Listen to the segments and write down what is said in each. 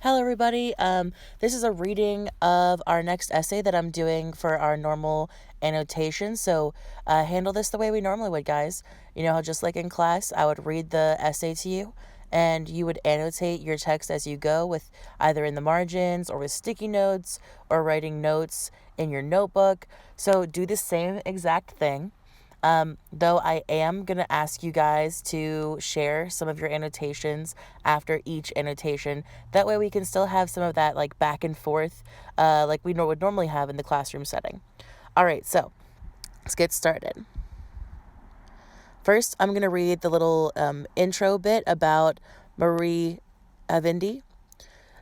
Hello, everybody. This is a reading of our next essay that I'm doing for our normal annotation. So handle this the way we normally would, guys. You know how just like in class, I would read the essay to you, and you would annotate your text as you go with either in the margins or with sticky notes or writing notes in your notebook. So do the same exact thing. Though I am going to ask you guys to share some of your annotations after each annotation. That way we can still have some of that like back and forth like we would normally have in the classroom setting. All right, so let's get started. First, I'm going to read the little intro bit about Marie Avindi.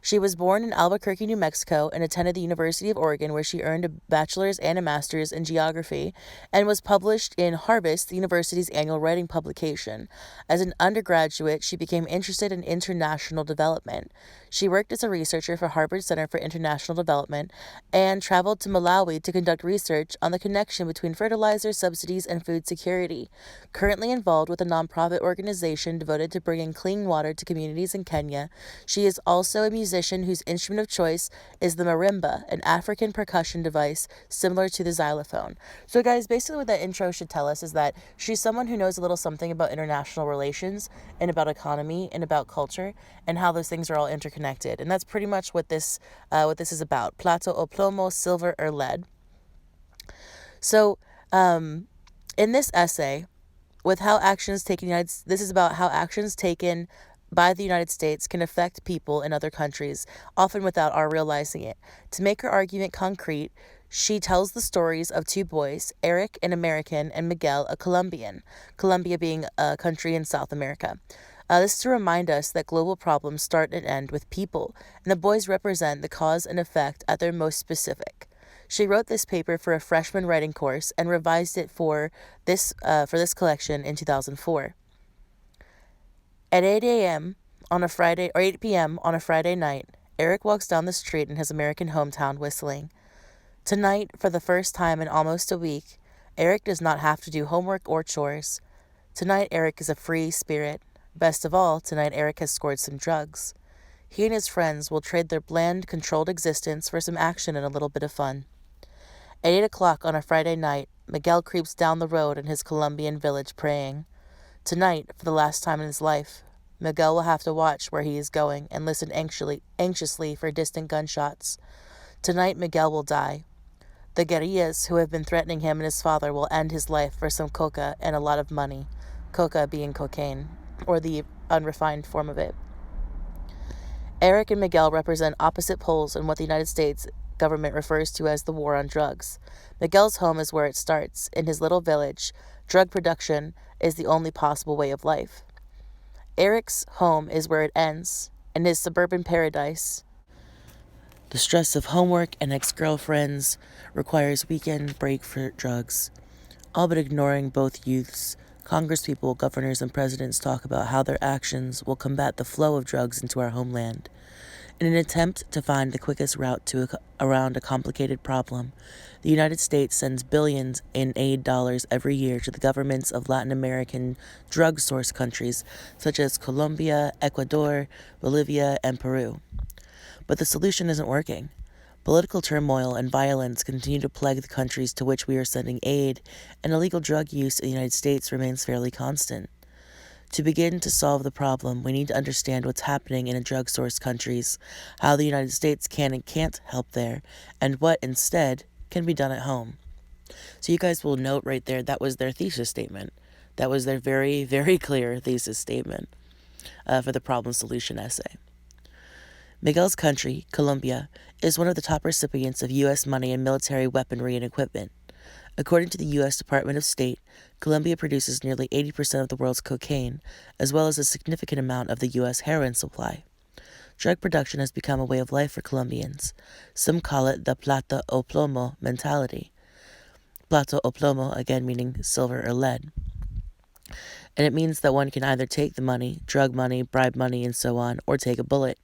She was born in Albuquerque, New Mexico, and attended the University of Oregon, where she earned a bachelor's and a master's in geography, and was published in Harvest, the university's annual writing publication. As an undergraduate, she became interested in international development. She worked as a researcher for Harvard Center for International Development and traveled to Malawi to conduct research on the connection between fertilizer subsidies and food security. Currently involved with a nonprofit organization devoted to bringing clean water to communities in Kenya, she is also a musician whose instrument of choice is the marimba, an African percussion device similar to the xylophone. So, guys, basically what that intro should tell us is that she's someone who knows a little something about international relations and about economy and about culture and how those things are all interconnected. And that's pretty much what this is about. Plato o Plomo, silver or lead. So, in this essay, with how actions taken this is about how actions taken by the United States can affect people in other countries, often without our realizing it. To make her argument concrete, she tells the stories of two boys, Eric, an American, and Miguel, a Colombian, Colombia being a country in South America. This is to remind us that global problems start and end with people, and the boys represent the cause and effect at their most specific. She wrote this paper for a freshman writing course and revised it for this collection in 2004. At 8 a.m. on a Friday, or 8 p.m. on a Friday night, Eric walks down the street in his American hometown whistling. Tonight, for the first time in almost a week, Eric does not have to do homework or chores. Tonight, Eric is a free spirit. Best of all, tonight Eric has scored some drugs. He and his friends will trade their bland, controlled existence for some action and a little bit of fun. At 8 o'clock on a Friday night, Miguel creeps down the road in his Colombian village praying. Tonight, for the last time in his life, Miguel will have to watch where he is going and listen anxiously for distant gunshots. Tonight, Miguel will die. The guerrillas who have been threatening him and his father will end his life for some coca and a lot of money, coca being cocaine, or the unrefined form of it. Eric and Miguel represent opposite poles in what the United States government refers to as the war on drugs. Miguel's home is where it starts. In his little village, drug production is the only possible way of life. Eric's home is where it ends. In his suburban paradise, the stress of homework and ex-girlfriends requires weekend break for drugs. All but ignoring both youths, congresspeople, governors, and presidents talk about how their actions will combat the flow of drugs into our homeland. In an attempt to find the quickest route around a complicated problem, the United States sends billions in aid dollars every year to the governments of Latin American drug source countries such as Colombia, Ecuador, Bolivia, and Peru. But the solution isn't working. Political turmoil and violence continue to plague the countries to which we are sending aid, and illegal drug use in the United States remains fairly constant. To begin to solve the problem, we need to understand what's happening in the drug source countries, how the United States can and can't help there, and what, instead, can be done at home. So you guys will note right there, that was their thesis statement. That was their very, very clear thesis statement for the problem solution essay. Miguel's country, Colombia, is one of the top recipients of U.S. money and military weaponry and equipment. According to the U.S. Department of State, Colombia produces nearly 80% of the world's cocaine, as well as a significant amount of the U.S. heroin supply. Drug production has become a way of life for Colombians. Some call it the Plata o Plomo mentality. Plato o Plomo, again meaning silver or lead. And it means that one can either take the money, drug money, bribe money, and so on, or take a bullet.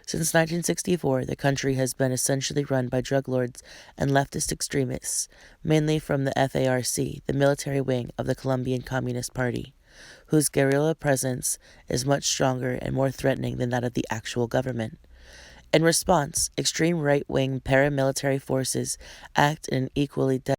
Since 1964, the country has been essentially run by drug lords and leftist extremists, mainly from the FARC, the military wing of the Colombian Communist Party, whose guerrilla presence is much stronger and more threatening than that of the actual government. In response, extreme right-wing paramilitary forces act in an equally